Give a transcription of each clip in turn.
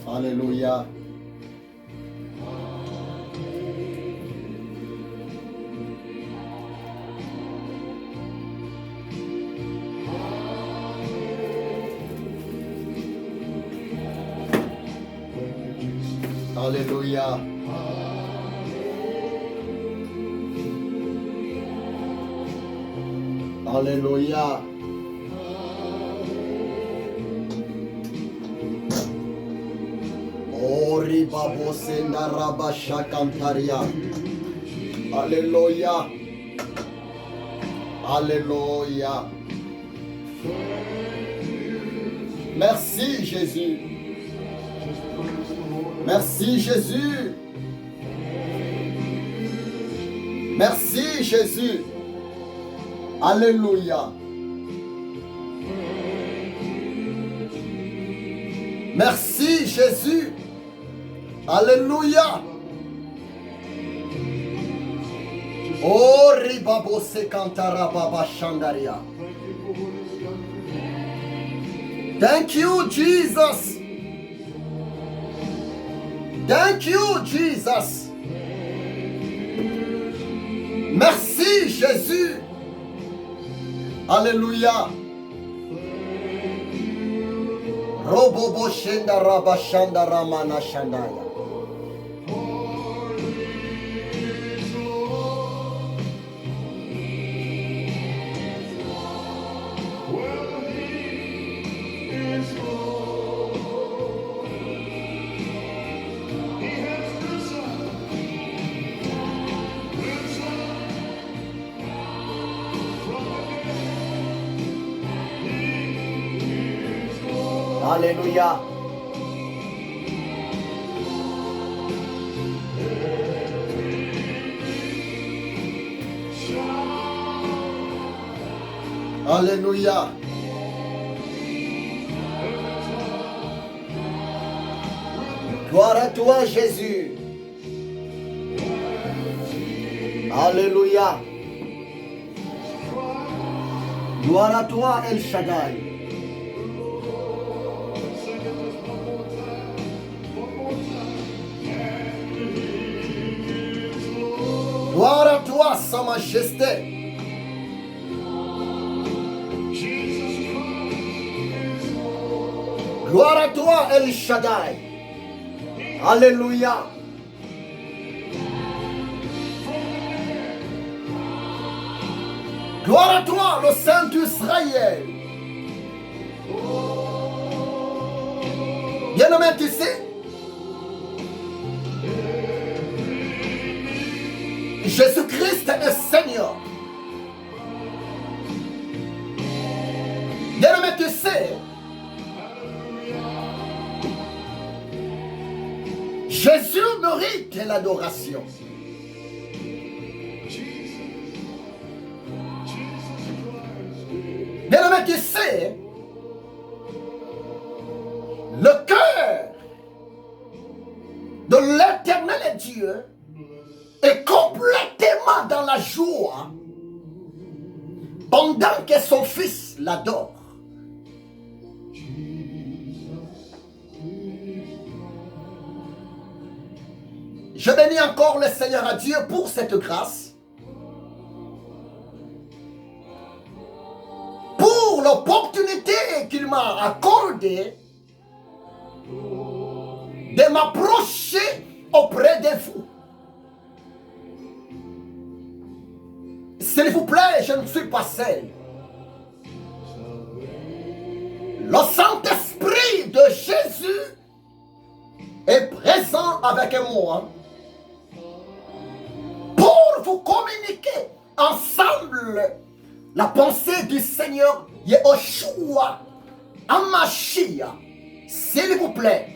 Alléluia. Alléluia. Alléluia. Oribabo sendaraba shakantaria. Alléluia. Alléluia. Merci Jésus. Merci Jésus. Merci Jésus. Alléluia. Merci Jésus. Alléluia. Oh ribabo sekantara baba shandaria. Thank you Jesus. Thank you Jesus. Merci Jésus. Alléluia. Robobo shenda raba shanda ramana shandaya. Alléluia. Alléluia. Gloire à toi Jésus. Alléluia. Gloire à toi El Shaddai. Gloire à toi, Sa Majesté. Gloire à toi, El Shaddai. Alléluia. Gloire à toi, le Saint d'Israël. Bien-aimé, tu sais, Jésus-Christ est Seigneur. Bien-aimé, tu sais, Jésus mérite l'adoration. Bien-aimé, tu sais, le cœur de l'Éternel Dieu est complètement dans la joie pendant que son fils l'adore. Je bénis encore le Seigneur à Dieu pour cette grâce, pour l'opportunité qu'il m'a accordée de m'approcher auprès de vous. S'il vous plaît, je ne suis pas seul. Le Saint-Esprit de Jésus est présent avec moi pour vous communiquer ensemble la pensée du Seigneur Yehoshua Hamashiach. S'il vous plaît.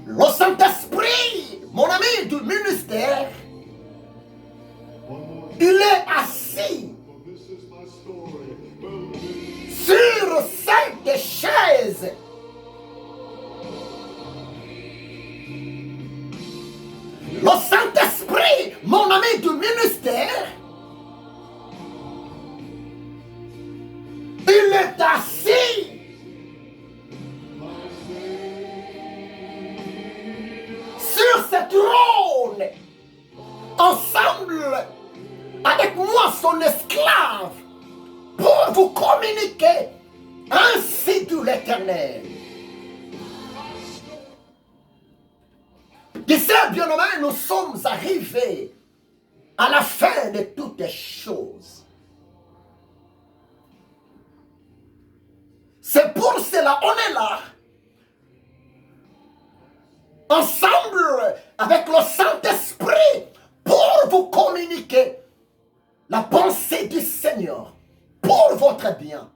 Le Saint-Esprit, mon ami du ministère, il est assis sur cette chaise. Le Saint-Esprit, mon ami du ministère, il est assis l'Éternel. Tu sais, bien-aimé, nous sommes arrivés à la fin de toutes les choses. C'est pour cela on est là, ensemble avec le Saint-Esprit, pour vous communiquer la pensée du Seigneur, pour votre bien.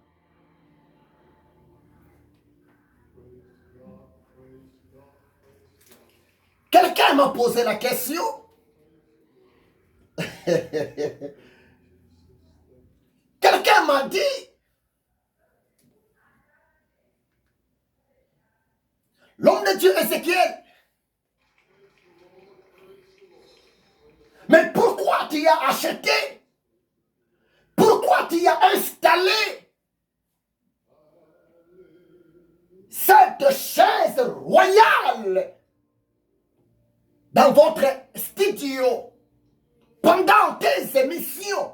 Quelqu'un m'a posé la question. Quelqu'un m'a dit, l'homme de Dieu Ézéchiel, mais pourquoi tu as acheté? Pourquoi tu as installé cette chaise royale dans votre studio pendant tes émissions?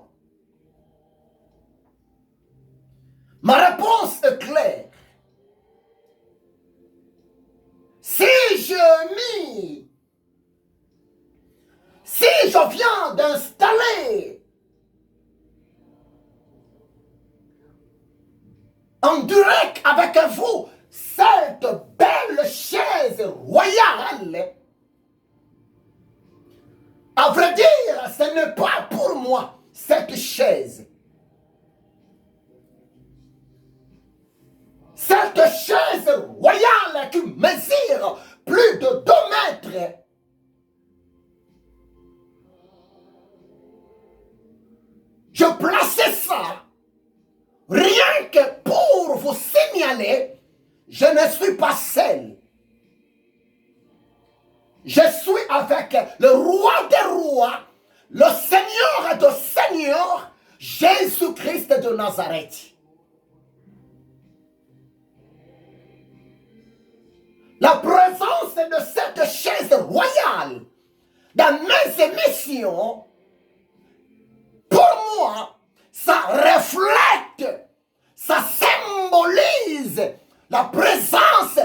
Ma réponse est claire. Si je viens d'installer en direct avec vous cette belle chaise royale, à vrai dire, ce n'est pas pour moi cette chaise. Cette chaise royale qui mesure plus de 2 mètres. Je plaçais ça rien que pour vous signaler, je ne suis pas seul. Je suis avec le roi des rois, le Seigneur des seigneurs, Jésus-Christ de Nazareth. La présence de cette chaise royale dans mes émissions, pour moi, ça reflète, ça symbolise la présence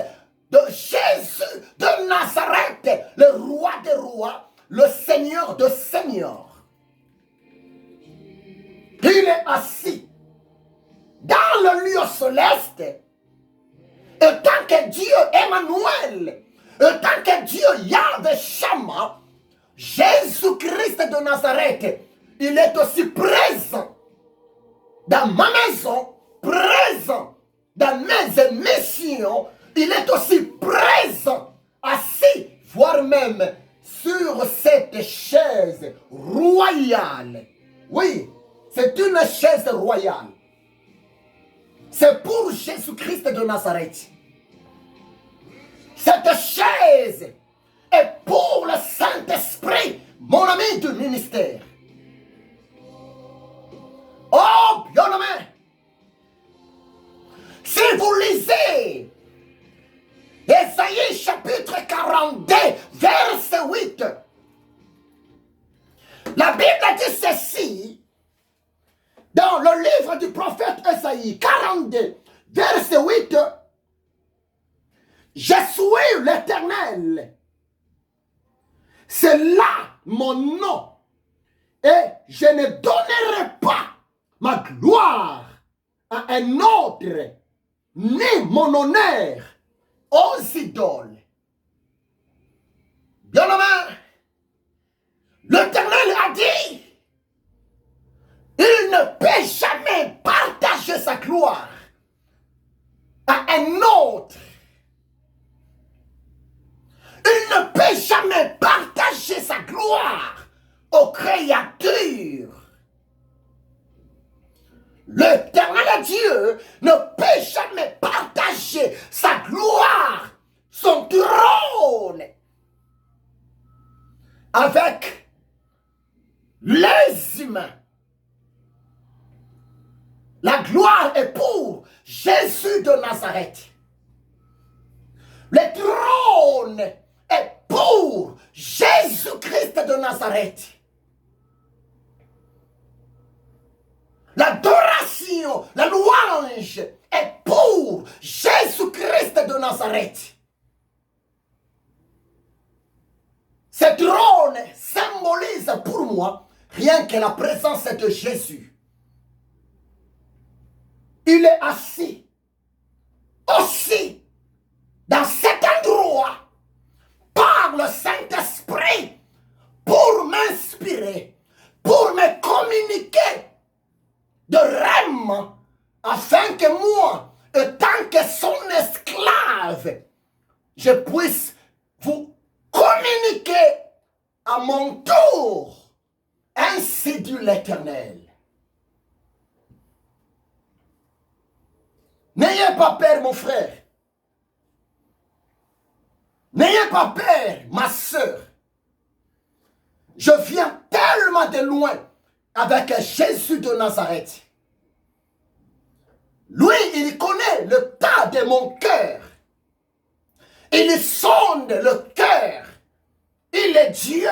de Jésus de Nazareth, le roi des rois, le Seigneur des seigneurs. Il est assis dans le lieu céleste. Et tant que Dieu Emmanuel, et tant que Dieu Yahvé Shammah, Jésus-Christ de Nazareth, il est aussi présent dans ma maison, présent dans mes émissions, il est aussi présent, assis, voire même sur cette chaise royale. Oui, c'est une chaise royale. C'est pour Jésus-Christ de Nazareth. Cette chaise est pour le Saint-Esprit, mon ami du ministère. Oh, bien-aimé, si vous lisez Ésaïe chapitre 42, verset 8, la Bible dit ceci, dans le livre du prophète Ésaïe 42, verset 8, « Je suis l'Éternel, c'est là mon nom, et je ne donnerai pas ma gloire à un autre, ni mon honneur aux idoles. » Bien-aimé, l'Éternel a dit, il ne peut jamais partager sa gloire à un autre. Il ne peut jamais partager sa gloire aux créatures. L'Éternel Dieu ne peut jamais partager sa gloire, son trône, avec les humains. La gloire est pour Jésus de Nazareth. Le trône est pour Jésus-Christ de Nazareth. L'adoration, la louange est pour Jésus-Christ Nazareth. Ce trône symbolise pour moi rien que la présence de Jésus. Il est assis aussi dans cet endroit par le Saint-Esprit pour m'inspirer, pour me communiquer de rêve, afin que moi, tant que son esclave, je puisse vous communiquer à mon tour. Ainsi dit l'Éternel. N'ayez pas peur, mon frère. N'ayez pas peur, ma soeur. Je viens tellement de loin avec Jésus de Nazareth. Lui, il connaît le tas de mon cœur. Il sonde le cœur. Il est Dieu.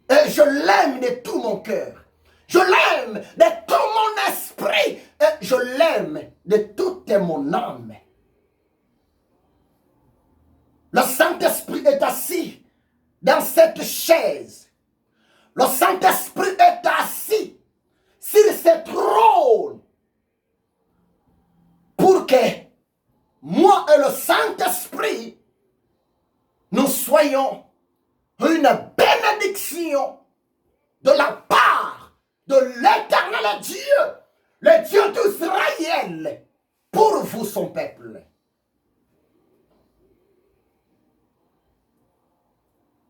Et je l'aime de tout mon cœur. Je l'aime de tout mon esprit. Et je l'aime de toute mon âme. Le Saint-Esprit est assis dans cette chaise. Le Saint-Esprit est assis sur ce trône pour que moi et le Saint-Esprit, nous soyons une bénédiction de la part de l'Éternel Dieu, le Dieu d'Israël, pour vous, son peuple.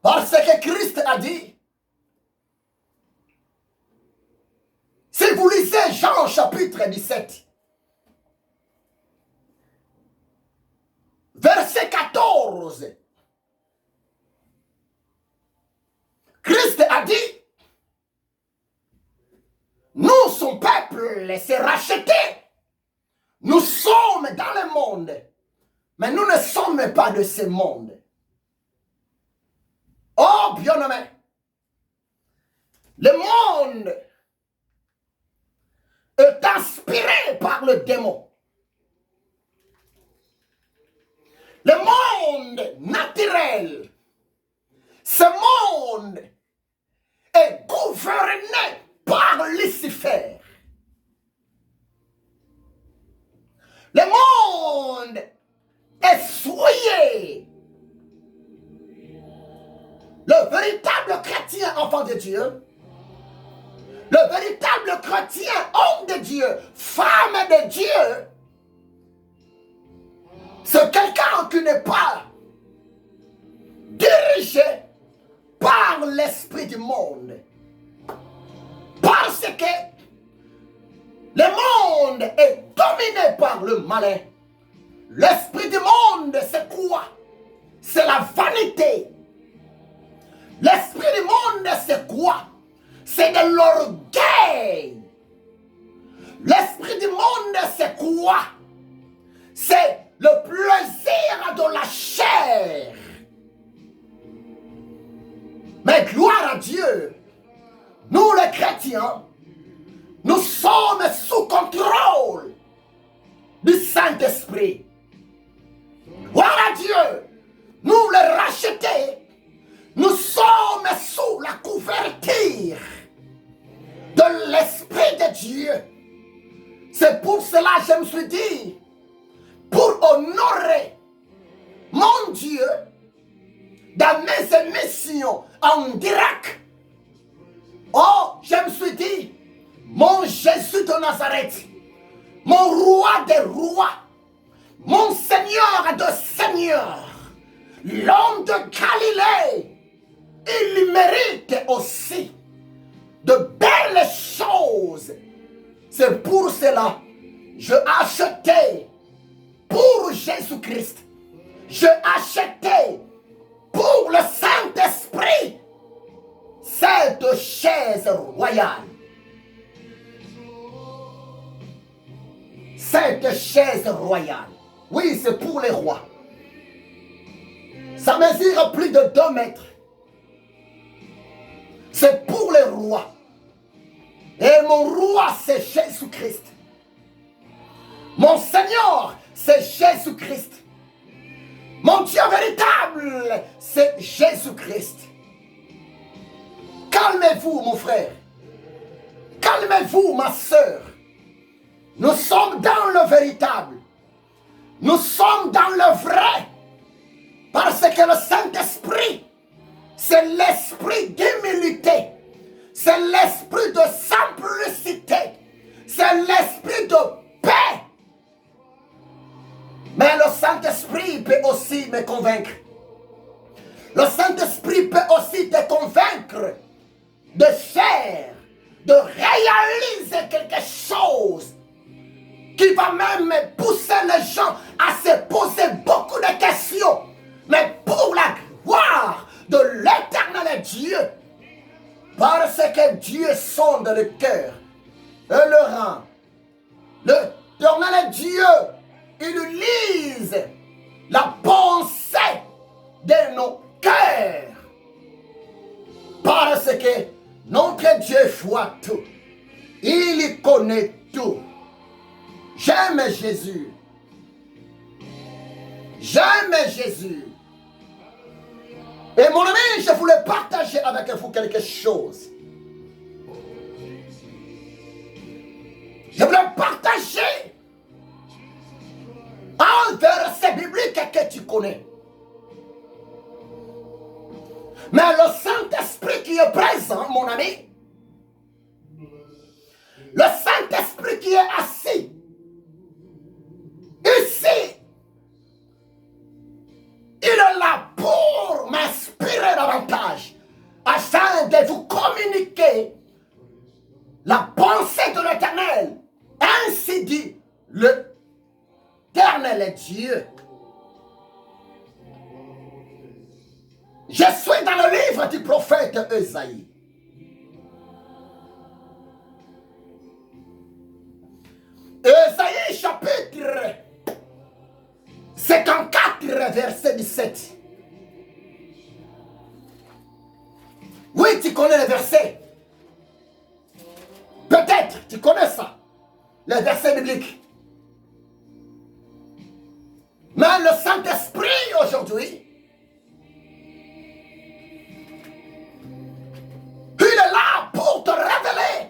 Parce que Christ a dit, si vous lisez Jean chapitre 17, verset 14, Christ a dit, nous, son peuple, s'est racheté. Nous sommes dans le monde, mais nous ne sommes pas de ce monde. Oh, bien-aimé, le monde est inspiré par le démon. Le monde naturel, ce monde est gouverné par Lucifer. Le monde est souillé. Le véritable chrétien, enfant de Dieu, le véritable chrétien, homme de Dieu, femme de Dieu, c'est quelqu'un qui n'est pas dirigé par l'esprit du monde. Parce que le monde est dominé par le malin. L'esprit du monde, c'est quoi? C'est la vanité. L'esprit du monde, c'est quoi? C'est de l'orgueil. L'esprit du monde, c'est quoi? C'est le plaisir de la chair. Mais gloire à Dieu, nous les chrétiens, nous sommes sous contrôle du Saint-Esprit. Gloire à Dieu, nous les rachetés, nous sommes sous la couverture de l'Esprit de Dieu. C'est pour cela que je me suis dit, pour honorer mon Dieu dans mes émissions en direct. Oh, je me suis dit, mon Jésus de Nazareth, mon roi des rois, mon Seigneur de seigneurs, l'homme de Galilée, il mérite aussi de belles choses. C'est pour cela que j'ai acheté pour Jésus-Christ. J'ai acheté pour le Saint-Esprit cette chaise royale. Cette chaise royale. Oui, c'est pour les rois. Ça mesure plus de 2 mètres. C'est pour les rois. Et mon roi, c'est Jésus-Christ. Mon Seigneur, c'est Jésus-Christ. Mon Dieu véritable, c'est Jésus-Christ. Calmez-vous, mon frère. Calmez-vous, ma soeur. Nous sommes dans le véritable. Nous sommes dans le vrai. Parce que le Saint-Esprit, c'est l'esprit d'humilité. C'est l'esprit de simplicité. C'est l'esprit de paix. Mais le Saint-Esprit peut aussi me convaincre. Le Saint-Esprit peut aussi te convaincre de faire, de réaliser quelque chose qui va même pousser les gens à se poser beaucoup de questions. Mais pour la gloire de l'éternel Dieu, parce que Dieu sonde le cœur et le rend. L'éternel Dieu, il lise la pensée de nos cœurs. Parce que notre Dieu voit tout. Il connaît tout. J'aime Jésus. J'aime Jésus. Et mon ami, je voulais partager avec vous quelque chose. Je voulais partager un verset biblique que tu connais. Mais le Saint-Esprit qui est présent, mon ami, le Saint-Esprit qui est assis ici, il est là pour m'inspirer davantage, afin de vous communiquer la pensée de l'Éternel. Ainsi dit l'Éternel Dieu. Je suis dans le livre du prophète Ésaïe. Ésaïe chapitre 54, verset 17. Oui, tu connais le verset. Peut-être, tu connais ça. Le verset biblique. Mais le Saint-Esprit aujourd'hui, il est là pour te révéler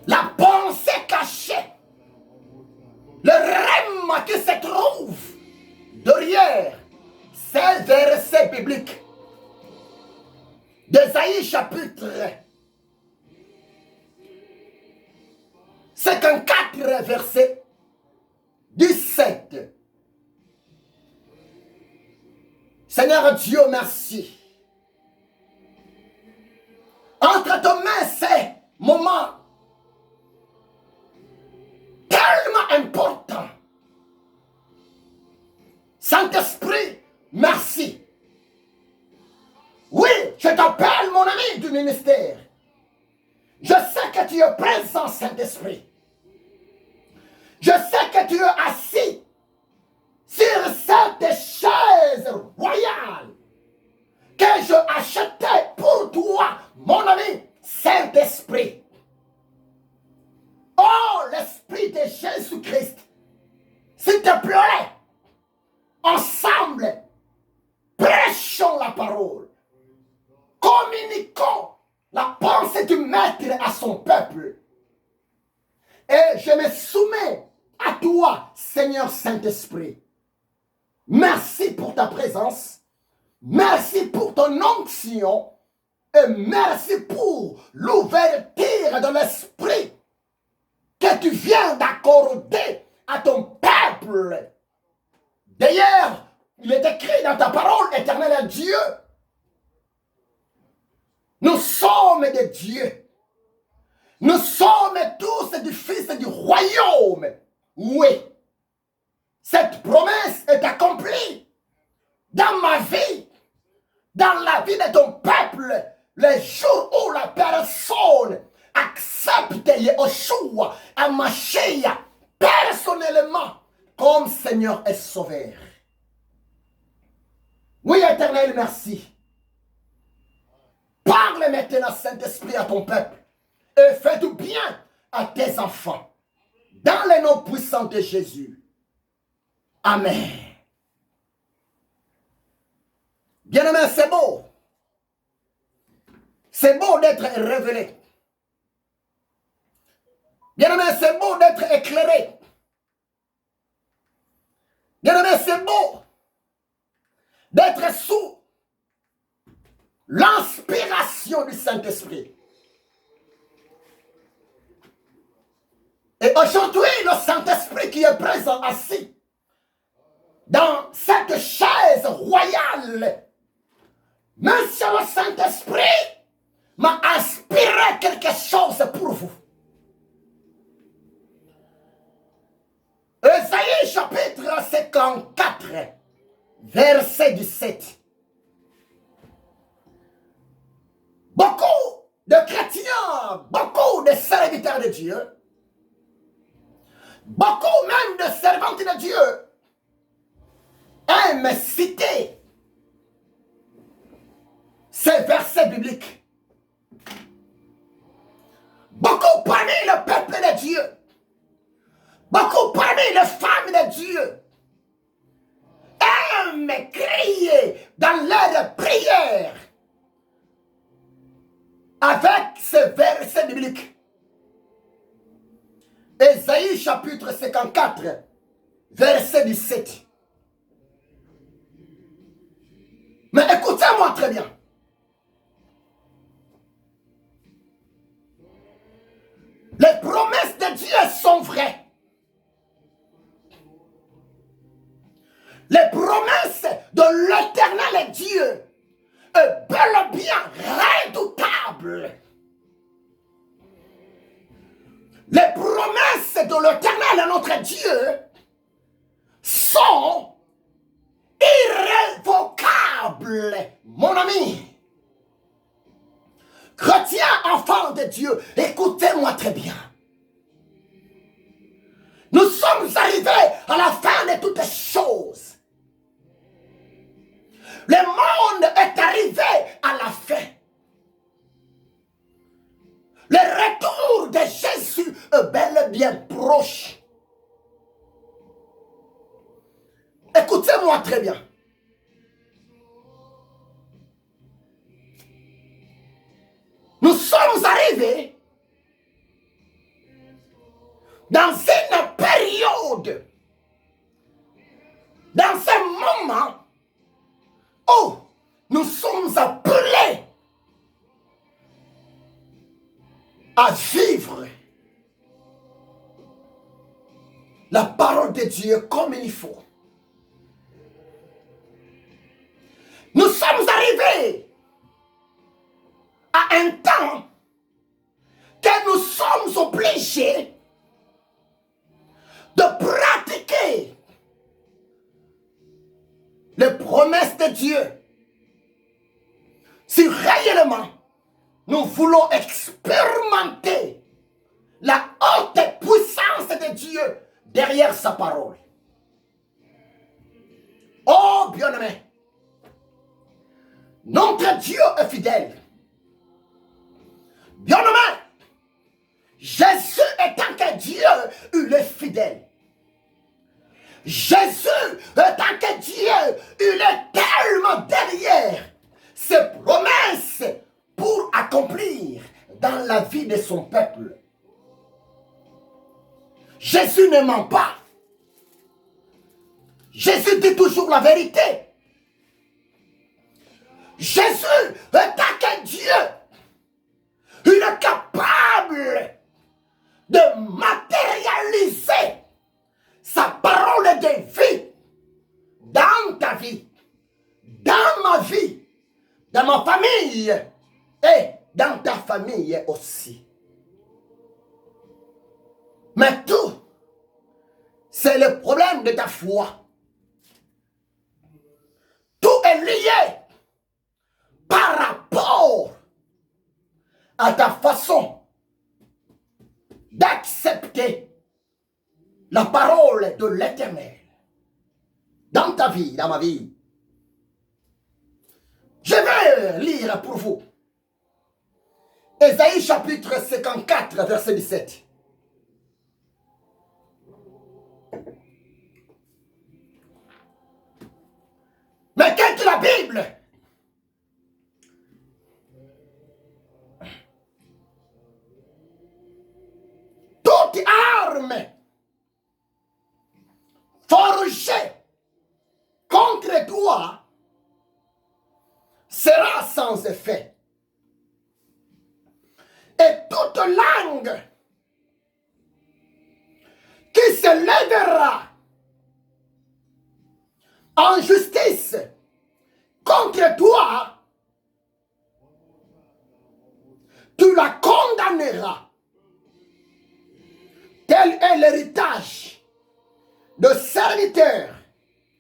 la pensée cachée, le rêve qui se trouve derrière ces versets bibliques d'Ésaïe chapitre 54, verset 17. Seigneur Dieu, merci. Entre tes mains, ces moments tellement importants. Saint-Esprit, merci. Oui, je t'appelle mon ami du ministère. Je sais que tu es présent, Saint-Esprit. Je sais que tu es assis sur cette chaise royale que je achetais pour toi, mon ami, Saint-Esprit. Oh, l'Esprit de Jésus-Christ, s'il te plaît, ensemble, prêchons la parole. Communiquons la pensée du Maître à son peuple. Et je me soumets à toi, Seigneur Saint-Esprit. Merci pour ta présence. Merci pour ton onction. Et merci pour l'ouverture de l'esprit que tu viens d'accorder à ton peuple. D'ailleurs, il est écrit dans ta parole, éternel Dieu. Nous sommes des dieux. Nous sommes tous des fils du royaume. Oui. Cette promesse est accomplie dans ma vie, dans la vie de ton peuple, les jours où la personne accepte Yeshua, Mashiach, personnellement, comme Seigneur et Sauveur. Oui, Éternel, merci. Parle maintenant, Saint-Esprit, à ton peuple et fais du bien à tes enfants. Dans le nom puissant de Jésus. Amen. Bien-aimé, c'est beau. C'est beau d'être révélé. Bien-aimé, c'est beau d'être éclairé. Bien-aimé, c'est beau d'être sous l'inspiration du Saint-Esprit. Et aujourd'hui, le Saint-Esprit qui est présent assis dans cette chaise royale, Monsieur le Saint-Esprit m'a inspiré quelque chose pour vous. Ésaïe chapitre 54, verset 17. Beaucoup de chrétiens, beaucoup de serviteurs de Dieu, beaucoup même de servantes de Dieu aiment citer ces versets bibliques. Beaucoup parmi le peuple de Dieu, beaucoup parmi les femmes de Dieu aiment crier dans leurs prières avec ces versets bibliques. Ésaïe chapitre 54, verset 17. Mais écoutez-moi très bien. Les promesses de Dieu sont vraies. Les promesses de l'éternel Dieu est bel et bien redoutable. Les promesses de l'éternel notre Dieu sont irrévocables, mon ami. Chrétien, enfant de Dieu, écoutez-moi très bien. Nous sommes arrivés à la fin de toutes choses. Le monde est arrivé à la fin. Le retour de Jésus est bel et bien proche. Écoutez-moi très bien. Nous sommes arrivés dans une période, dans ce moment où nous sommes appelés à vivre la parole de Dieu comme il faut. Nous sommes arrivés à un temps que nous sommes obligés de pratiquer les promesses de Dieu. Si réellement nous voulons expérimenter la haute puissance de Dieu derrière sa parole. Oh bien-aimé, notre Dieu est fidèle. Bien-aimé, Jésus étant que Dieu, il est fidèle. Jésus étant que Dieu, il est tellement derrière ses promesses pour accomplir dans la vie de son peuple. Jésus ne ment pas. Jésus dit toujours la vérité. Jésus étant que Dieu, il est capable de matérialiser sa parole de vie dans ta vie, dans ma vie, dans ma famille et dans ta famille aussi. Mais tout, c'est le problème de ta foi. Tout est lié par rapport à ta façon d'accepter la parole de l'Éternel dans ta vie, dans ma vie. Je vais lire pour vous Ésaïe chapitre 54, verset 17. Bible toute arme forgée contre toi sera sans effet. Et toute langue qui se lèvera en justice contre toi, tu la condamneras. Tel est l'héritage de serviteurs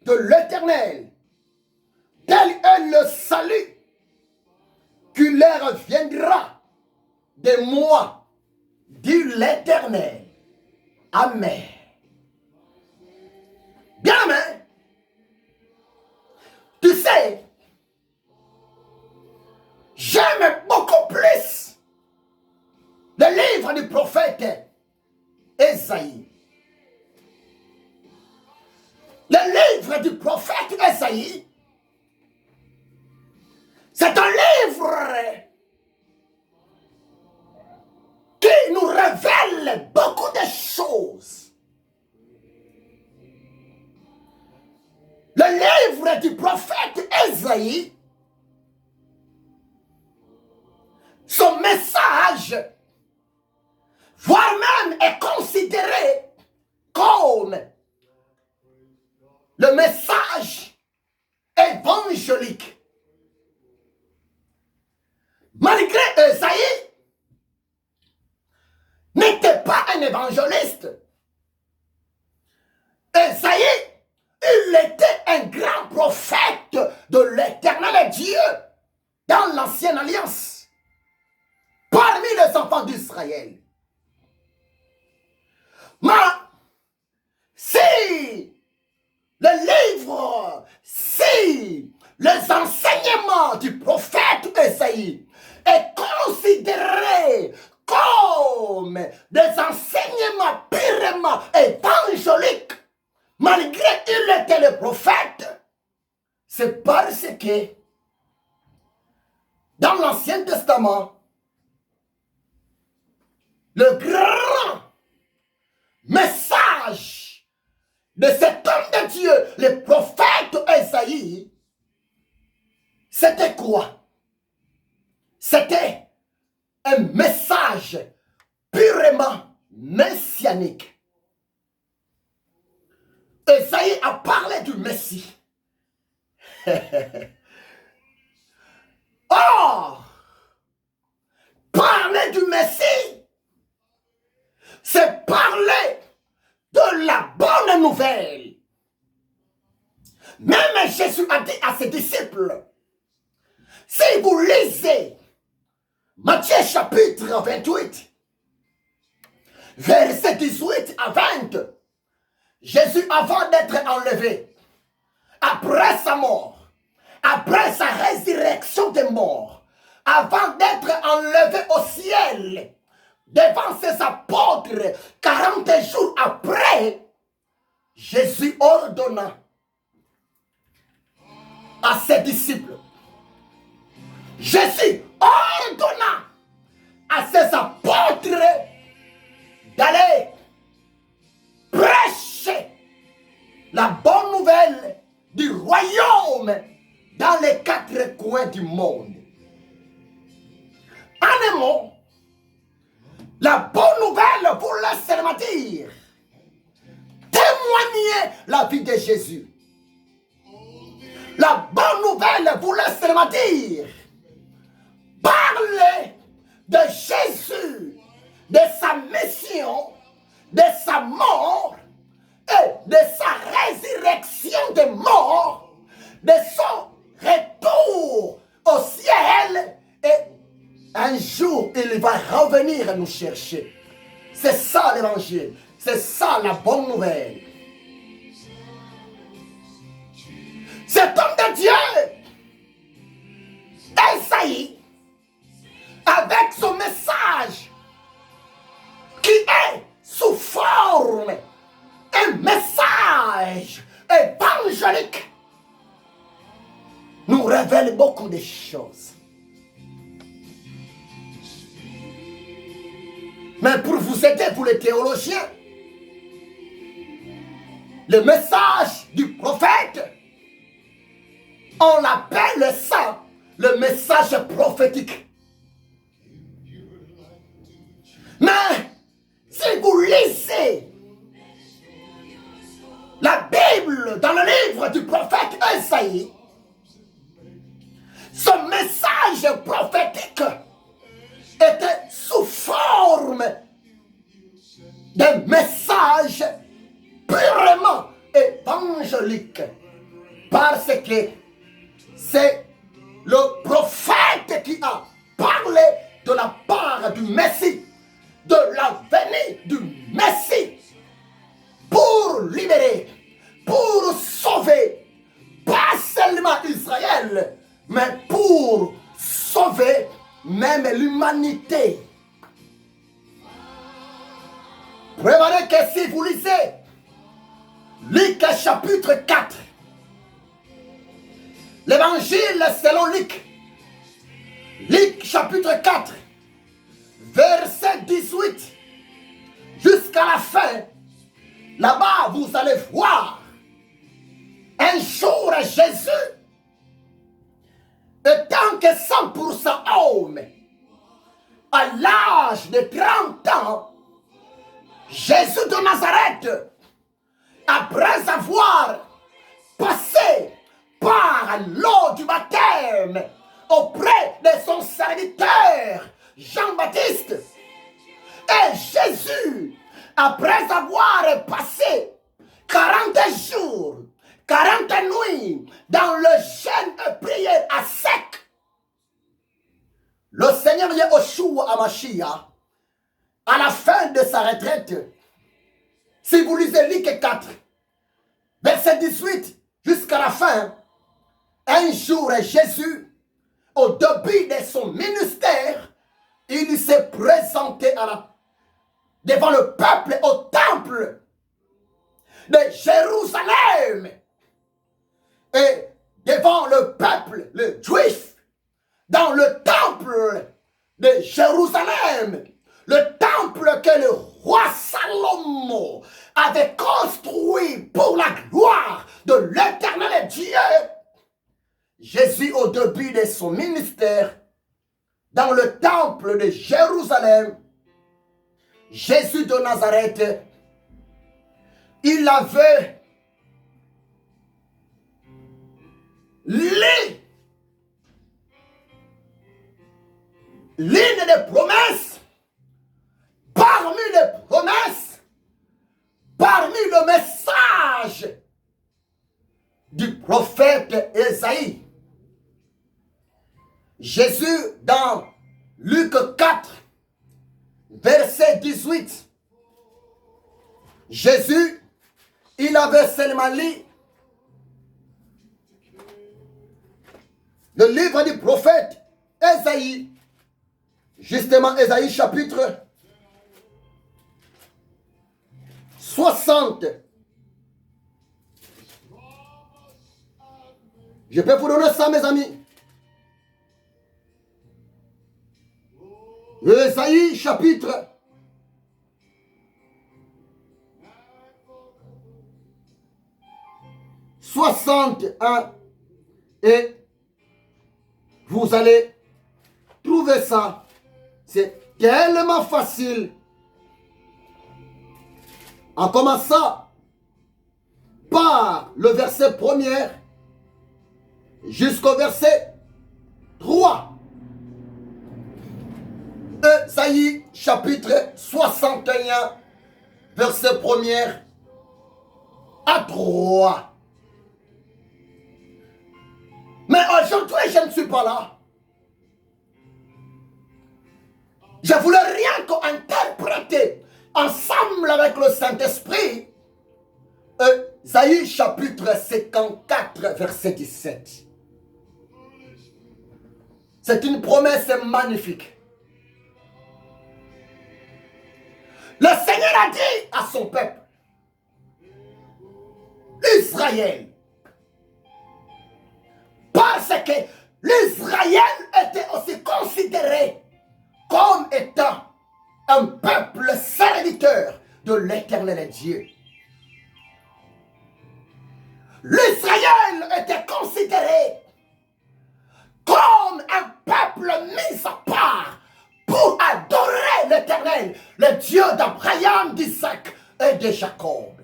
de l'Éternel. Tel est le salut qui leur viendra de moi, dit l'Éternel. Amen. Bien-aimé, tu sais, j'aime beaucoup plus le livre du prophète Ésaïe. Le livre du prophète Ésaïe, c'est un livre qui nous révèle beaucoup de choses. Le livre du prophète Ésaïe, son message, voire même est considéré comme le message évangélique. Malgré Ésaïe n'était pas un évangéliste. Ésaïe, il était un grand prophète de l'Éternel Dieu dans l'ancienne alliance, parmi les enfants d'Israël. Mais si le livre, si les enseignements du prophète Ésaïe est considéré comme des enseignements purement évangéliques, malgré qu'il était le prophète, c'est parce que dans l'Ancien Testament, le grand message de cet homme de Dieu, le prophète Ésaïe, c'était quoi? C'était un message purement messianique. Ésaïe a parlé du Messie. Or, parler du Messie, c'est parler de la bonne nouvelle. Même Jésus a dit à ses disciples, si vous lisez Matthieu chapitre 28, versets 18 à 20, Jésus, avant d'être enlevé, après sa mort, après sa résurrection des morts, avant d'être enlevé au ciel, devant ses apôtres, 40 jours après, Jésus ordonna à ses disciples, Jésus ordonna à ses apôtres d'aller prêcher la bonne nouvelle du royaume dans les 4 coins du monde. En un mot, la bonne nouvelle voulait seulement dire témoigner la vie de Jésus. La bonne nouvelle voulait seulement dire parler de Jésus, de sa mission, de sa mort et de sa résurrection des morts, de son retour au ciel, et un jour il va revenir nous chercher. C'est ça l'évangile, c'est ça la bonne nouvelle. Cet homme de Dieu, Ésaïe, avec son message qui est sous forme un message évangélique, nous révèle beaucoup de choses. Mais pour vous aider, pour les théologiens, le message du prophète, on l'appelle ça le message prophétique. Mais si vous lisez la Bible dans le livre du prophète Esaïe, ce message prophétique était sous forme d'un message purement évangélique, parce que c'est le prophète qui a parlé de la part du Messie, de la venue du Messie, pour libérer, pour sauver, pas seulement Israël, mais pour sauver même l'humanité. Préparez que si vous lisez Luc chapitre 4, l'évangile selon Luc, Luc chapitre 4, verset 18, jusqu'à la fin, là-bas vous allez voir, un jour Jésus, étant que 100% homme, à l'âge de 30 ans, Jésus de Nazareth, après avoir passé par l'eau du baptême auprès de son serviteur Jean-Baptiste, et Jésus, après avoir passé 40 jours, 40 nuits dans le jeûne et prière à sec, le Seigneur Yahushua Hamashiach, à la fin de sa retraite, si vous lisez Luc 4, verset 18 jusqu'à la fin, un jour Jésus, au début de son ministère, il s'est présenté devant le peuple au temple de Jérusalem et devant le peuple, le juif, dans le temple de Jérusalem, le temple que le roi Salomon avait construit pour la gloire de l'Éternel Dieu. Jésus, au début de son ministère, dans le temple de Jérusalem, Jésus de Nazareth, il avait l'une des promesses, parmi les promesses, parmi le message du prophète Esaïe. Jésus, dans Luc 4, verset 18, Jésus, il avait seulement lu le livre du prophète Esaïe, justement Esaïe chapitre 60. Je peux vous donner ça, mes amis. Esaïe chapitre 61 et vous allez trouver ça. C'est tellement facile. En commençant par le verset 1er jusqu'au verset 3. Esaïe chapitre 61, verset 1er à 3. Mais aujourd'hui, je ne suis pas là. Je voulais rien qu'interpréter ensemble avec le Saint-Esprit Esaïe chapitre 54, verset 17. C'est une promesse magnifique. Le Seigneur a dit à son peuple, Israël, parce que l'Israël était aussi considéré comme étant un peuple serviteur de l'Éternel Dieu. L'Israël était considéré comme un peuple mis à part pour adorer l'Éternel, le Dieu d'Abraham, d'Isaac et de Jacob.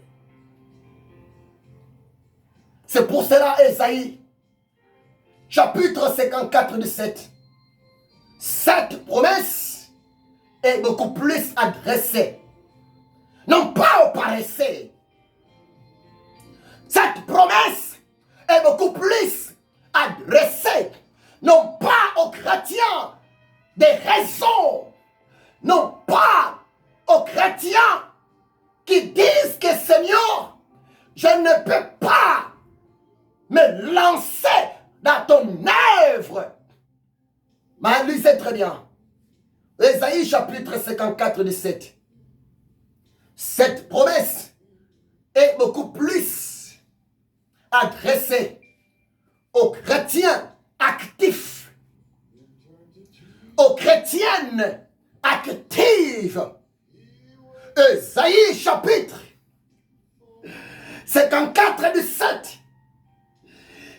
C'est pour cela, Ésaïe, chapitre 54, 17, cette promesse est beaucoup plus adressée, non pas aux paresseux. Cette promesse est beaucoup plus adressée, non pas aux chrétiens des raisons, non pas aux chrétiens qui disent que Seigneur, je ne peux pas me lancer dans ton œuvre. Mais lisez très bien. Ésaïe chapitre 54, 17. Cette promesse est beaucoup plus adressée aux chrétiens actifs, aux chrétiennes actives. Ésaïe chapitre 54, 17.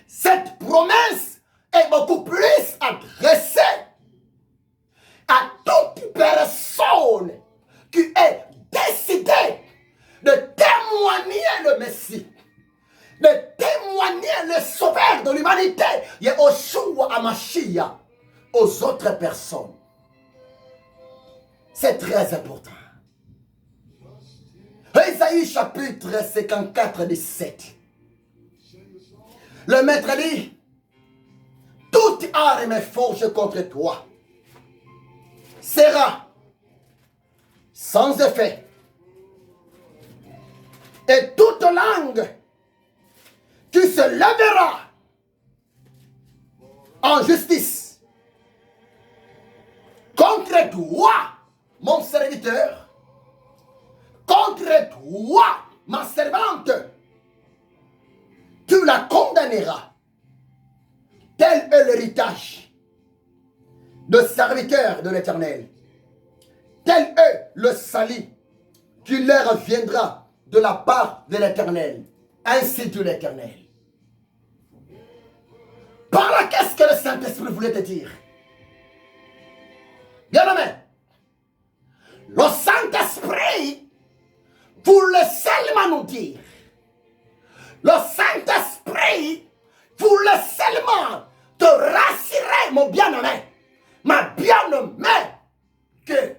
Cette promesse est beaucoup plus adressée à toute personne qui est décidée de témoigner le Messie, de témoigner le sauveur de l'humanité, Yahushua HaMashiach, aux autres personnes. C'est très important. Ésaïe chapitre 54, 17. Le maître dit, toute arme forgée contre toi sera sans effet. Et toute langue qui se lèvera en justice contre toi, mon serviteur, contre toi, ma servante, tu la condamneras. Tel est l'héritage de serviteurs de l'Éternel. Tel est le salut qui leur viendra de la part de l'Éternel. Ainsi dit l'Éternel. Par là, qu'est-ce que le Saint-Esprit voulait te dire? Bien-aimé, le Saint-Esprit voulait seulement nous dire, le Saint-Esprit voulait seulement te rassurer, mon bien-aimé, ma bien-aimée, que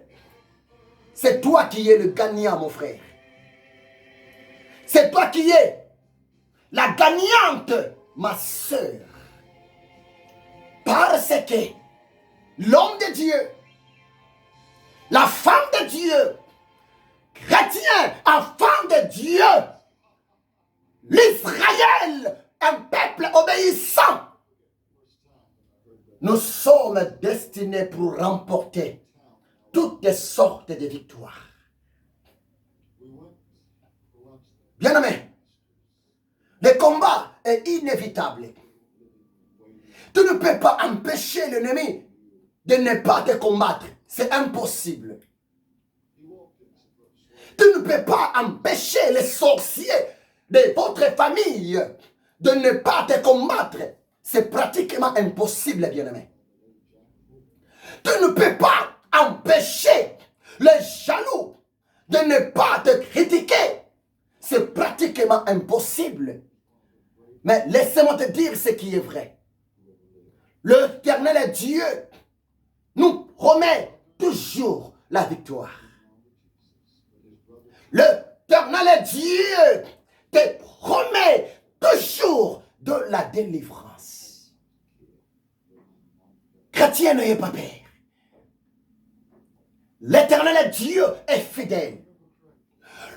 c'est toi qui es le gagnant, mon frère. C'est toi qui es la gagnante, ma soeur. Parce que l'homme de Dieu, la femme de Dieu, chrétien, enfant de Dieu, l'Israël, un peuple obéissant, nous sommes destinés pour remporter toutes sortes de victoires. Bien-aimé, le combat est inévitable. Tu ne peux pas empêcher l'ennemi de ne pas te combattre. C'est impossible. Tu ne peux pas empêcher les sorciers de votre famille de ne pas te combattre. C'est pratiquement impossible, bien-aimé. Tu ne peux pas empêcher les jaloux de ne pas te critiquer. C'est pratiquement impossible. Mais laissez-moi te dire ce qui est vrai. L'Éternel Dieu nous promet toujours la victoire. L'Éternel Dieu te promet toujours de la délivrance. Chrétien, n'ayez pas peur. L'Éternel Dieu est fidèle.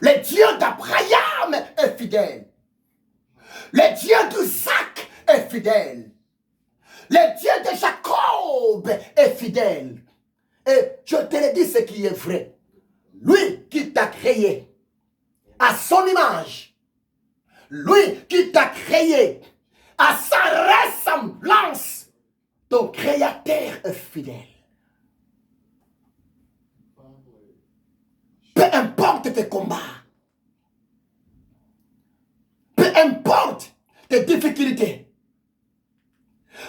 Le Dieu d'Abraham est fidèle. Le Dieu d'Isaac est fidèle. Le Dieu de Jacob est fidèle. Et je te le dis ce qui est vrai. Lui qui t'a créé à son image. Lui qui t'a créé à sa ressemblance. ton Créateur est fidèle. Peu importe tes combats, peu importe tes difficultés,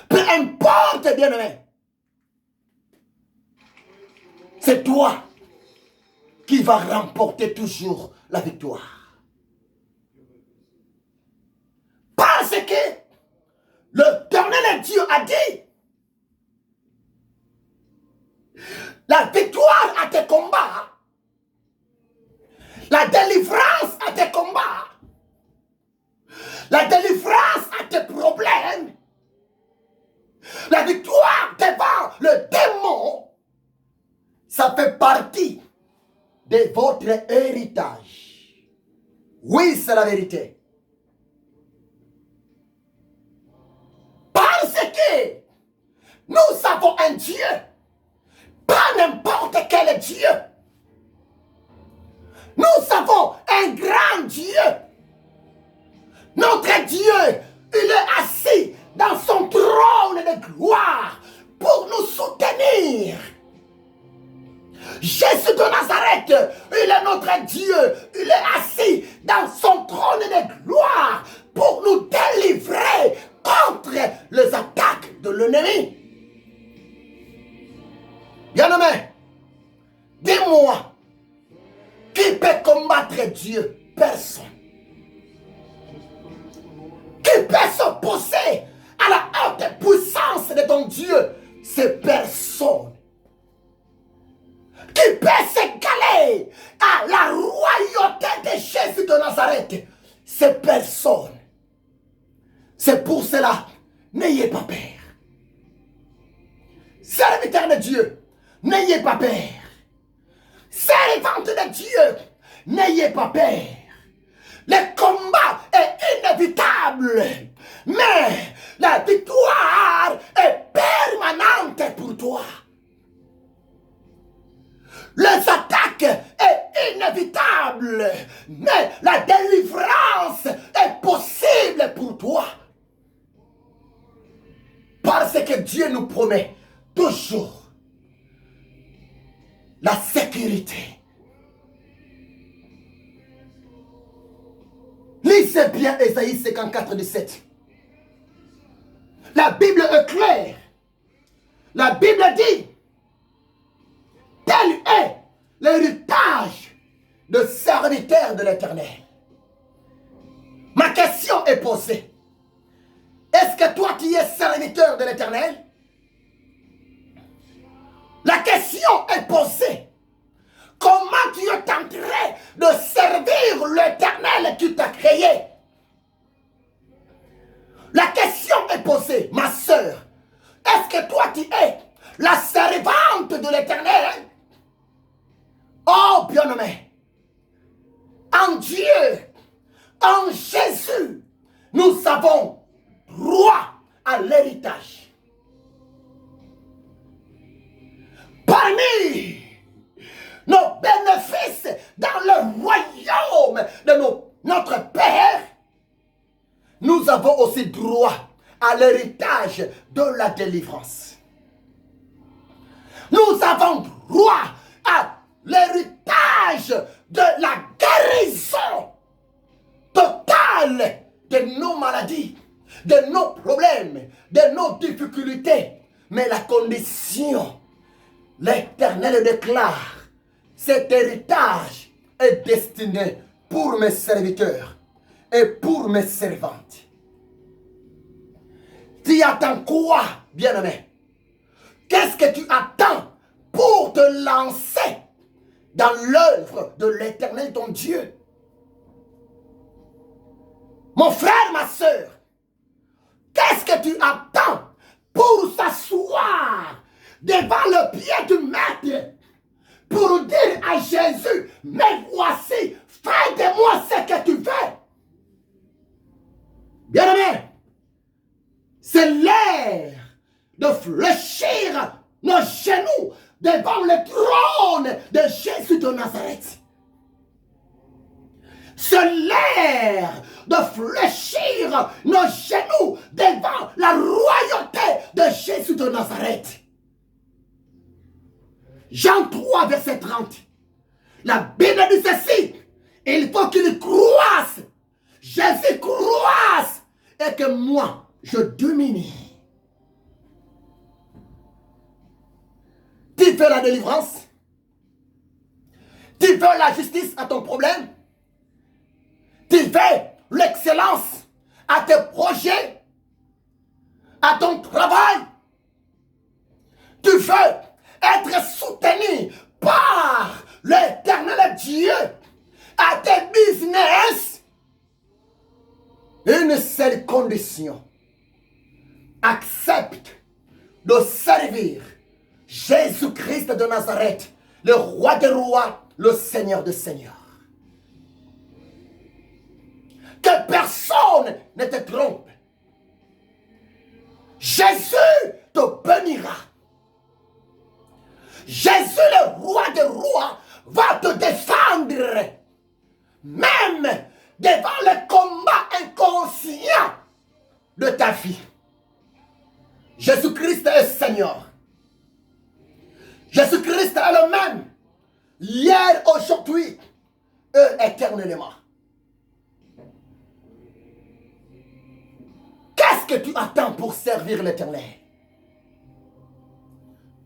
peu importe, bien-aimé, c'est toi qui vas remporter toujours la victoire. Parce que l'Éternel Dieu a dit, la victoire à tes combats, la délivrance à tes combats, la délivrance à tes problèmes, la victoire devant le démon, ça fait partie de votre héritage. Oui, c'est la vérité. Parce que nous avons un Dieu, pas n'importe quel Dieu. Nous avons un grand Dieu. Notre Dieu, il est assis dans son trône de gloire pour nous soutenir. Jésus de Nazareth, il est notre Dieu. Il est assis dans son trône de gloire pour nous délivrer contre les attaques de l'ennemi. Bien-aimé, dis-moi, qui peut combattre Dieu? Personne. Qui peut s'opposer à la haute puissance de ton Dieu? C'est personne. Qui peut s'égaler à la royauté de Jésus de Nazareth? C'est personne. C'est pour cela, n'ayez pas peur. Serviteur de Dieu, n'ayez pas peur. Servante de Dieu, n'ayez pas peur. Le combat est inévitable, mais la victoire est permanente pour toi. Les attaques est inévitable, mais la délivrance est possible pour toi. Parce que Dieu nous promet toujours la sécurité. Lisez bien Ésaïe 54, 17. La Bible est claire. La Bible dit, tel est l'héritage de serviteur de l'Éternel. Ma question est posée. Est-ce que toi qui es serviteur de l'Éternel? La question est posée. Comment tu es en train de servir l'Éternel qui t'a créé? La question est posée, ma sœur. Est-ce que toi tu es la servante de l'Éternel? Oh bien-aimé, en Dieu, en Jésus, nous avons droit à l'héritage. Parmi nos bénéfices dans le royaume de notre Père, nous avons aussi droit à l'héritage de la délivrance. Nous avons droit à l'héritage de la guérison totale de nos maladies, de nos problèmes, de nos difficultés. Mais la condition, l'Éternel déclare, cet héritage est destiné pour mes serviteurs et pour mes servantes. Tu attends quoi, bien-aimé? Qu'est-ce que tu attends pour te lancer dans l'œuvre de l'Éternel, ton Dieu? Mon frère, ma soeur, qu'est-ce que tu attends pour s'asseoir devant le pied du Maître pour dire à Jésus, mais voici, fais de moi ce que tu veux? Bien-aimé, c'est l'heure de fléchir nos genoux devant le trône de Jésus de Nazareth. C'est l'heure de fléchir nos genoux devant la royauté de Jésus de Nazareth. Jean 3, verset 30. La Bible dit ceci. Il faut qu'il croisse. Jésus croisse. Et que moi, je diminue. Tu veux la délivrance? Tu veux la justice à ton problème? Tu veux l'excellence à tes projets? À ton travail? Tu veux être soutenu par l'Éternel Dieu à tes business? Une seule condition. Accepte de servir Jésus-Christ de Nazareth, le roi des rois, le Seigneur des seigneurs. Que personne ne te trompe. Jésus te bénira. Jésus, le roi des rois, va te défendre. Même devant le combat inconscient de ta vie. Jésus-Christ est Seigneur. Jésus-Christ est le même. Hier, aujourd'hui et éternellement. Qu'est-ce que tu attends pour servir l'Éternel?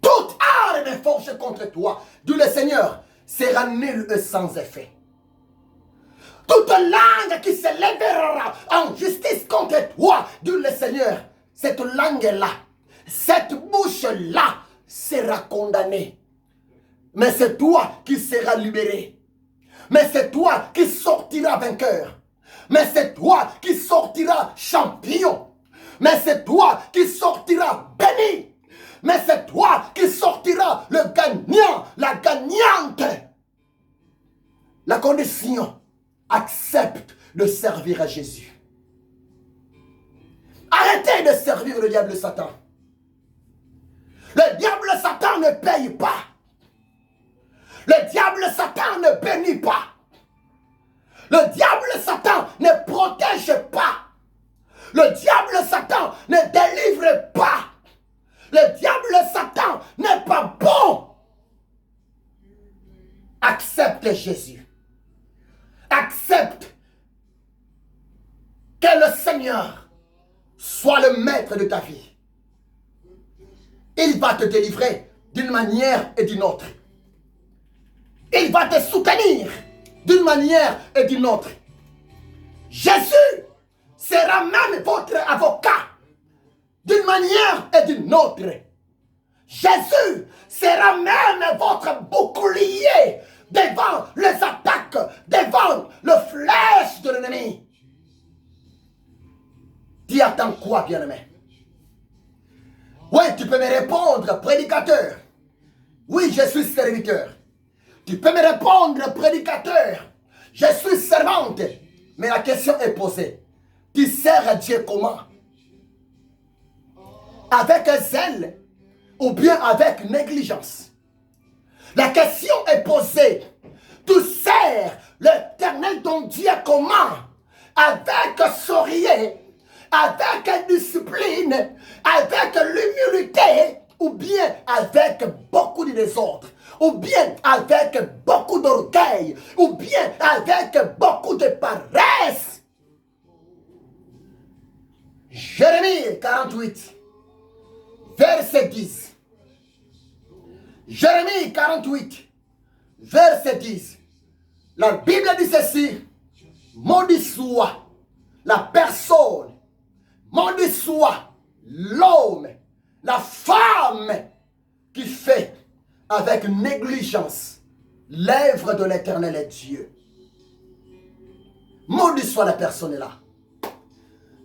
Toute arme forgée contre toi, dit le Seigneur, sera nulle et sans effet. Toute langue qui se lèvera en justice contre toi, dit le Seigneur, cette langue-là, cette bouche-là sera condamnée. Mais c'est toi qui seras libéré. Mais c'est toi qui sortiras vainqueur. Mais c'est toi qui sortiras champion. Mais c'est toi qui sortiras béni. Mais c'est toi qui sortiras le gagnant, la gagnante. La condition, accepte de servir à Jésus. Arrêtez de servir le diable Satan. Le diable Satan ne paye pas. Le diable Satan ne bénit pas. Le diable Satan ne protège pas. Le diable Satan ne délivre pas. Le diable Satan n'est pas bon. Accepte Jésus. Accepte que le Seigneur soit le maître de ta vie. Il va te délivrer d'une manière et d'une autre. Il va te soutenir d'une manière et d'une autre. Jésus sera même votre avocat d'une manière et d'une autre. Jésus sera même votre bouclier devant les attaques, devant le flèche de l'ennemi. Tu attends quoi, bien-aimé? Oui, tu peux me répondre, prédicateur. Oui, je suis serviteur. Tu peux me répondre, prédicateur. Je suis servante. Mais la question est posée. Tu sers à Dieu comment? Avec zèle ou bien avec négligence? La question est posée. Tu sers l'Éternel ton Dieu comment? Avec sourire, avec discipline, avec l'humilité, ou bien avec beaucoup de désordre, ou bien avec beaucoup d'orgueil, ou bien avec beaucoup de paresse. Jérémie 48, verset 10. Jérémie 48, verset 10. La Bible dit ceci: maudit soit la personne, maudit soit l'homme, la femme qui fait avec négligence l'œuvre de l'Éternel Dieu. Maudit soit la personne là.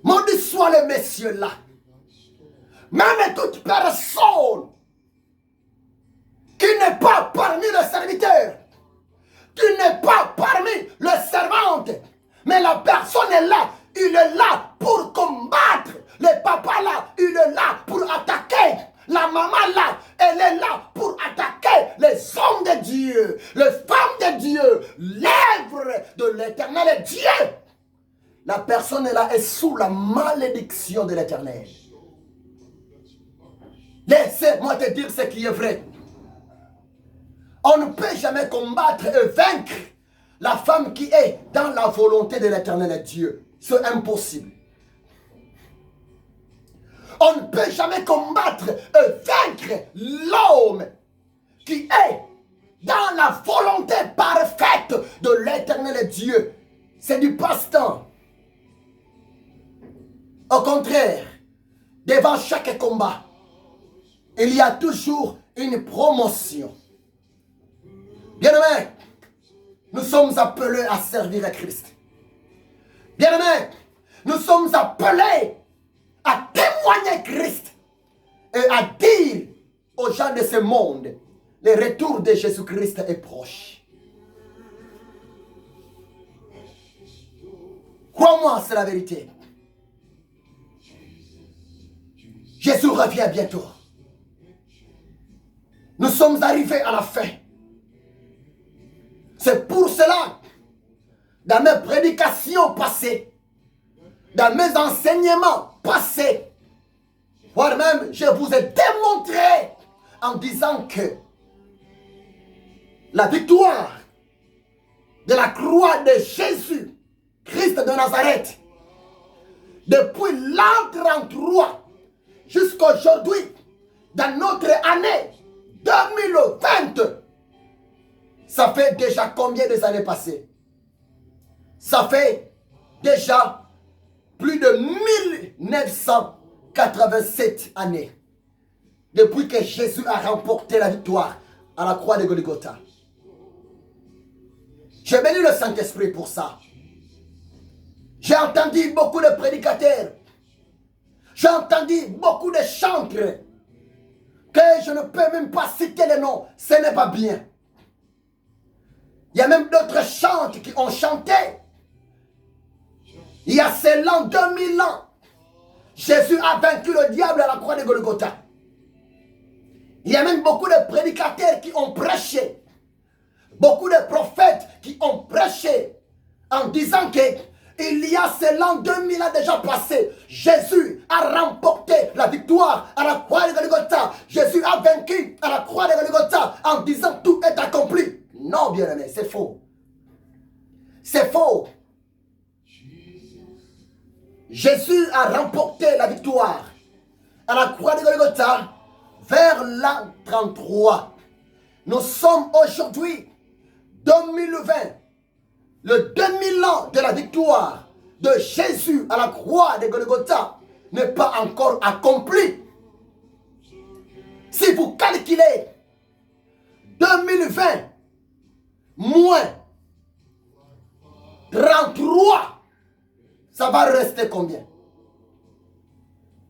Maudit soit le monsieur là. Même toute personne qui n'est pas parmi les serviteurs, qui n'est pas parmi les servantes, mais la personne est là, il est là pour combattre. Le papa là, il est là pour attaquer. La maman là, elle est là pour attaquer les hommes de Dieu, les femmes de Dieu, l'œuvre de l'Éternel Dieu. la personne là est sous la malédiction de l'Éternel. Laissez-moi te dire ce qui est vrai. On ne peut jamais combattre et vaincre la femme qui est dans la volonté de l'Éternel Dieu. C'est impossible. On ne peut jamais combattre et vaincre l'homme qui est dans la volonté parfaite de l'Éternel Dieu. C'est du passe-temps. Au contraire, devant chaque combat, il y a toujours une promotion. Bien-aimés, nous sommes appelés à servir à Christ. Bien-aimés, nous sommes appelés à témoigner Christ et à dire aux gens de ce monde, le retour de Jésus-Christ est proche. Crois-moi, c'est la vérité. Jésus revient bientôt. Nous sommes arrivés à la fin. C'est pour cela, dans mes prédications passées, dans mes enseignements passés, voire même je vous ai démontré en disant que la victoire de la croix de Jésus, Christ de Nazareth, depuis l'an 33 jusqu'à aujourd'hui, dans notre année 2020, ça fait déjà combien des années passées? Ça fait déjà plus de 1987 années depuis que Jésus a remporté la victoire à la croix de Golgotha. J'ai béni le Saint-Esprit pour ça. J'ai entendu beaucoup de prédicateurs. J'ai entendu beaucoup de chantres que je ne peux même pas citer les noms. Ce n'est pas bien. Il y a même d'autres chantres qui ont chanté. Il y a seulement 2000 ans, Jésus a vaincu le diable à la croix de Golgotha. Il y a même beaucoup de prédicateurs qui ont prêché. Beaucoup de prophètes qui ont prêché en disant que il y a seulement 2000 ans déjà passé, Jésus a remporté la victoire à la croix de Golgotha. Jésus a vaincu à la croix de Golgotha en disant tout est accompli. Non, bien-aimé, c'est faux. C'est faux. Jésus a remporté la victoire à la croix de Golgotha vers l'an 33. Nous sommes aujourd'hui 2020. Le 2000 ans de la victoire de Jésus à la croix de Golgotha n'est pas encore accompli. Si vous calculez 2020 moins 33, ça va rester combien?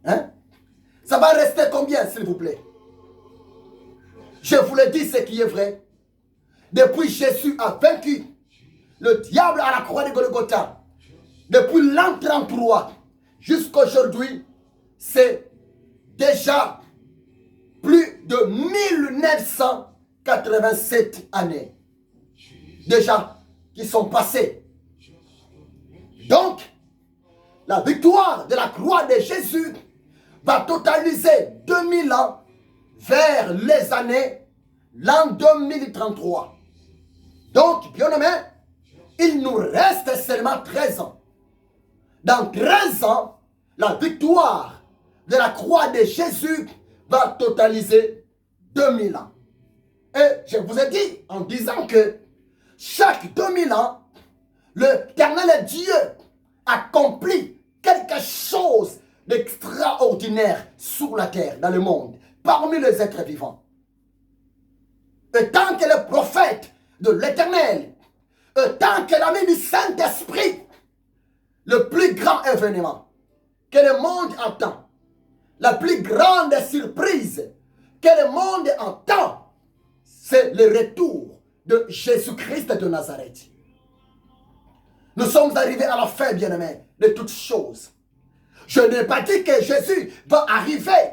Hein? Ça va rester combien, s'il vous plaît? Je vous le dis ce qui est vrai. Depuis Jésus a vaincu le diable à la croix de Golgotha, depuis l'an 33 jusqu'à aujourd'hui, c'est déjà plus de 1987 années déjà qui sont passées. Donc, la victoire de la croix de Jésus va totaliser 2000 ans vers les années l'an 2033. Donc, bien aimé, il nous reste seulement 13 ans. Dans 13 ans, la victoire de la croix de Jésus va totaliser 2000 ans. Et je vous ai dit en disant que chaque 2000 ans, l'Éternel Dieu accomplit quelque chose d'extraordinaire sur la terre, dans le monde, parmi les êtres vivants. Et tant que le prophète de l'Éternel, tant que l'ami du Saint-Esprit, le plus grand événement que le monde entend, la plus grande surprise que le monde entend, c'est le retour de Jésus-Christ de Nazareth. Nous sommes arrivés à la fin, bien-aimés, de toutes choses. Je n'ai pas dit que Jésus va arriver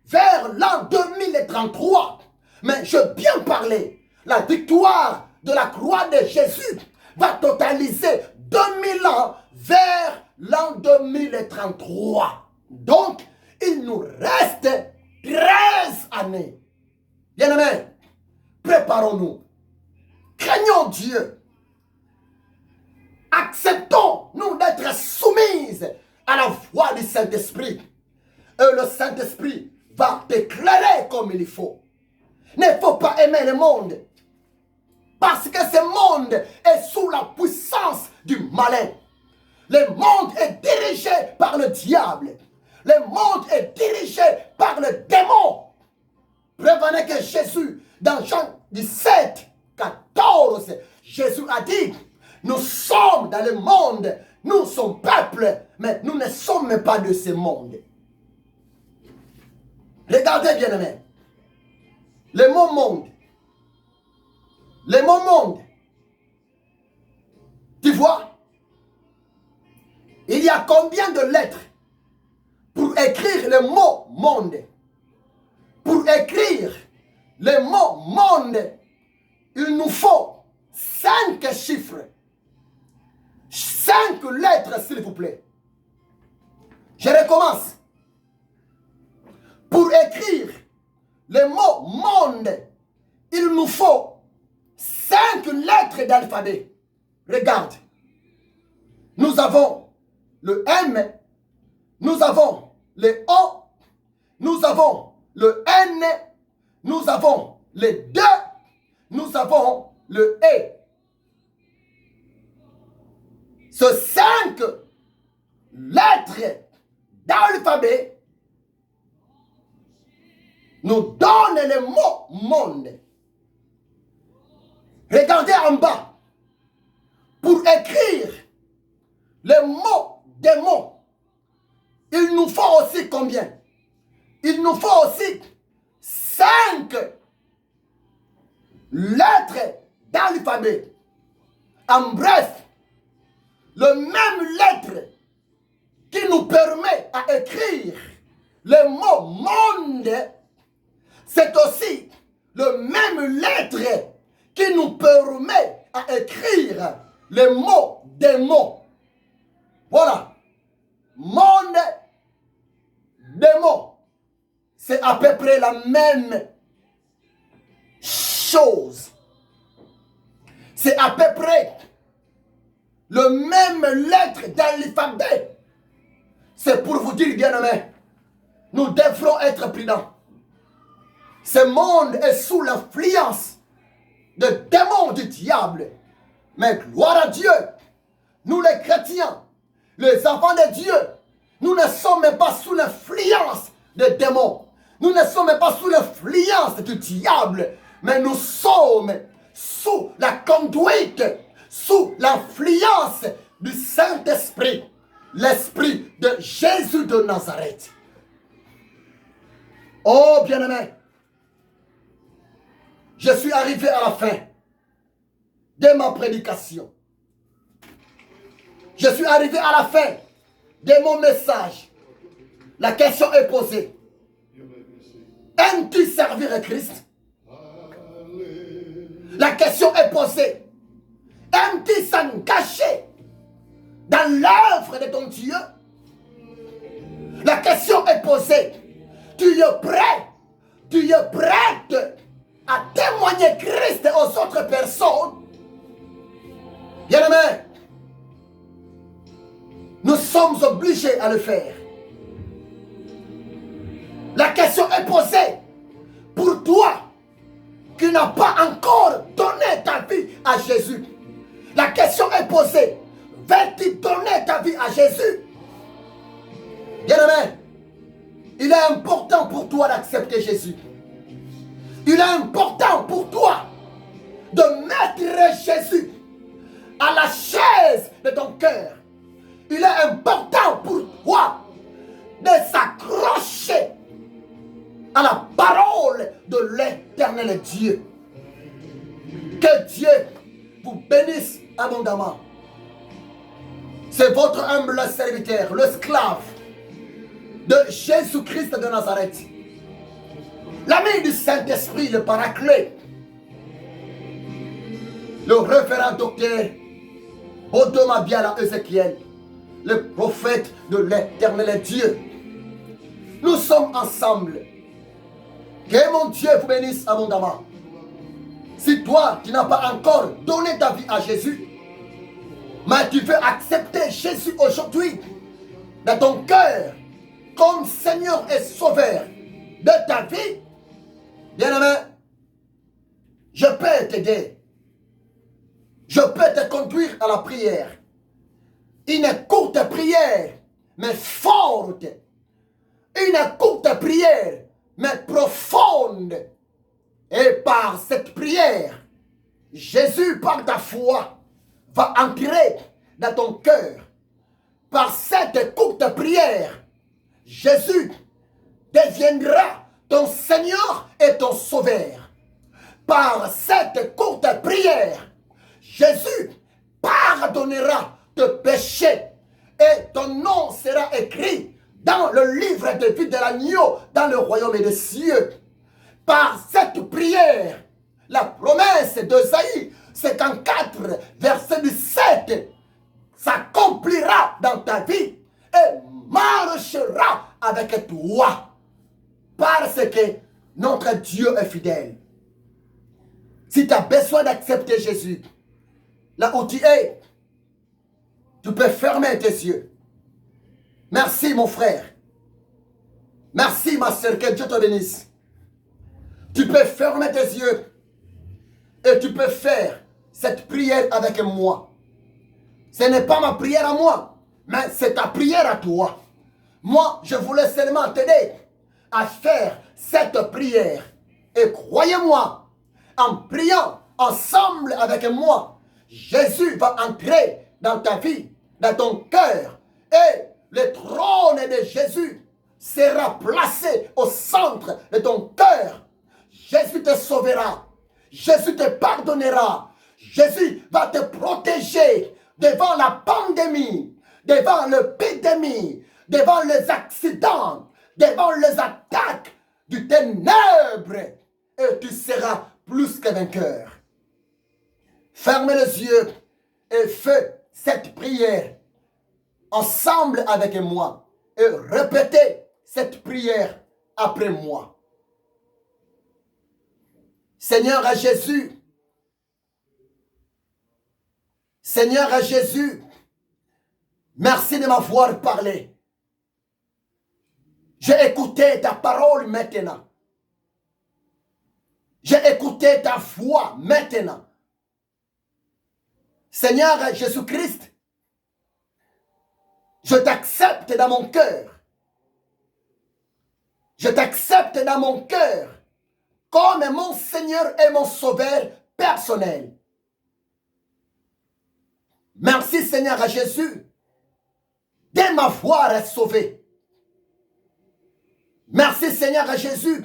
vers l'an 2033, mais je veux bien parler. La victoire de la croix de Jésus va totaliser 2000 ans vers 2033. Donc, il nous reste 13 années. Bien-aimés, préparons-nous. Craignons Dieu. Acceptons-nous d'être soumises à la voix du Saint-Esprit. Et le Saint-Esprit va t'éclairer comme il faut. Il ne faut pas aimer le monde. Parce que ce monde est sous la puissance du malin. Le monde est dirigé par le diable. Le monde est dirigé par le démon. Prévenez que Jésus, dans Jean 17, 14, Jésus a dit, nous sommes dans le monde, nous sommes peuple, mais nous ne sommes pas de ce monde. Regardez bien aimé, le mot monde, le mot monde, tu vois, il y a combien de lettres pour écrire le mot monde? Pour écrire le mot monde, il nous faut 5 chiffres. 5 lettres, s'il vous plaît. Je recommence. Pour écrire le mot monde, il nous faut 5 lettres d'alphabet. Regarde. Nous avons le M, nous avons le O, nous avons le N, nous avons le D, nous avons le E. Ces 5 lettres d'alphabet nous donnent le mot monde. Regardez en bas. Pour écrire le mot démon, il nous faut aussi combien? Il nous faut aussi 5 lettres d'alphabet. En bref, le même lettre qui nous permet à écrire le mot monde, c'est aussi le même lettre qui nous permet à écrire le mot démon. Voilà. Monde, démon. C'est à peu près la même chose. C'est à peu près le même lettre d'alphabet. C'est pour vous dire, bien-aimés, nous devrons être prudents. Ce monde est sous l'influence de démons du diable. Mais gloire à Dieu, nous les chrétiens, les enfants de Dieu, nous ne sommes pas sous l'influence des démons. Nous ne sommes pas sous l'influence du diable, mais nous sommes sous la conduite, sous l'influence du Saint-Esprit, l'Esprit de Jésus de Nazareth. Oh bien-aimé, je suis arrivé à la fin de ma prédication. Je suis arrivé à la fin de mon message. La question est posée. Aimes-tu servir Christ? La question est posée. Aimes-tu s'engager dans l'œuvre de ton Dieu? La question est posée. Tu es prêt? Tu es prête à témoigner Christ aux autres personnes? Bien-aimés, nous sommes obligés à le faire. La question est posée pour toi qui n'as pas encore donné ta vie à Jésus. La question est posée. Veux-tu donner ta vie à Jésus? Bien-aimé, il est important pour toi d'accepter Jésus. Il est important pour toi de mettre Jésus à la chaise de ton cœur. Il est important pour toi de s'accrocher à la parole de l'Éternel Dieu. Que Dieu vous bénisse abondamment. C'est votre humble serviteur, l'esclave de Jésus-Christ de Nazareth, l'ami du Saint-Esprit, le Paraclet, le référent docteur Odoma Biala Ezekiel, le prophète de l'Éternel Dieu. Nous sommes ensemble. Que mon Dieu vous bénisse abondamment. Si toi, tu n'as pas encore donné ta vie à Jésus, mais tu veux accepter Jésus aujourd'hui dans ton cœur comme Seigneur et Sauveur de ta vie, bien-aimé, je peux t'aider. Je peux te conduire à la prière. Une courte prière, mais forte. Une courte prière, mais profonde. Et par cette prière, Jésus, par ta foi, va entrer dans ton cœur. Par cette courte prière, Jésus deviendra ton Seigneur et ton Sauveur. Par cette courte prière, Jésus pardonnera tes péchés et ton nom sera écrit dans le livre de vie de l'agneau dans le royaume des cieux. Par cette prière, la promesse d'Ésaïe 54, verset 17, s'accomplira dans ta vie et marchera avec toi. Parce que notre Dieu est fidèle. Si tu as besoin d'accepter Jésus, là où tu es, tu peux fermer tes yeux. Merci mon frère. Merci ma soeur, que Dieu te bénisse. Tu peux fermer tes yeux et tu peux faire cette prière avec moi. Ce n'est pas ma prière à moi, mais c'est ta prière à toi. Moi, je voulais seulement t'aider à faire cette prière. Et croyez-moi, en priant ensemble avec moi, Jésus va entrer dans ta vie, dans ton cœur. Et le trône de Jésus sera placé au centre de ton cœur. Jésus te sauvera. Jésus te pardonnera. Jésus va te protéger devant la pandémie, devant l'épidémie, devant les accidents, devant les attaques du ténèbre. Et tu seras plus que vainqueur. Ferme les yeux et fais cette prière ensemble avec moi. Et répétez cette prière après moi. Seigneur à Jésus, Seigneur à Jésus, merci de m'avoir parlé. J'ai écouté ta parole maintenant. J'ai écouté ta voix maintenant. Seigneur Jésus-Christ, je t'accepte dans mon cœur. Je t'accepte dans mon cœur comme mon Seigneur et mon Sauveur personnel. Merci Seigneur à Jésus de m'avoir sauvé. Merci Seigneur à Jésus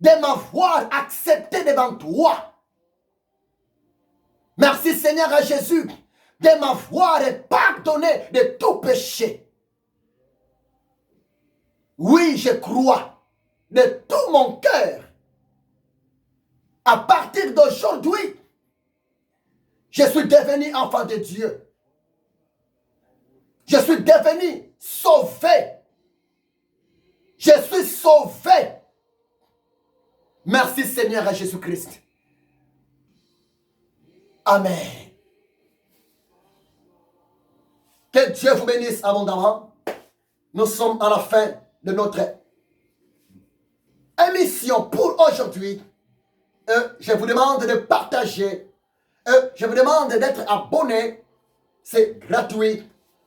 de m'avoir accepté devant toi. Merci Seigneur à Jésus de m'avoir pardonné de tout péché. Oui, je crois de tout mon cœur. À partir d'aujourd'hui, je suis devenu enfant de Dieu. Je suis devenu sauvé. Je suis sauvé. Merci Seigneur à Jésus-Christ. Amen. Que Dieu vous bénisse abondamment. Nous sommes à la fin de notre émission pour aujourd'hui. Je vous demande de partager. Je vous demande d'être abonné. C'est gratuit.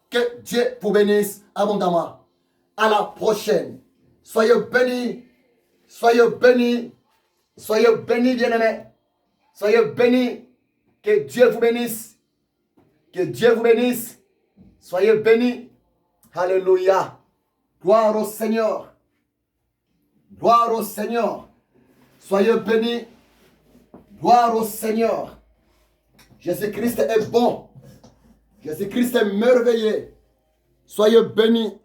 Que Dieu vous bénisse abondamment. À la prochaine. Soyez bénis. Soyez bénis. Soyez bénis, bien-aimés. Soyez bénis. Que Dieu vous bénisse. Que Dieu vous bénisse. Soyez bénis. Alléluia. Gloire au Seigneur. Gloire au Seigneur. Soyez bénis. Gloire au Seigneur. Jésus-Christ est bon. Jésus-Christ est merveilleux. Soyez bénis.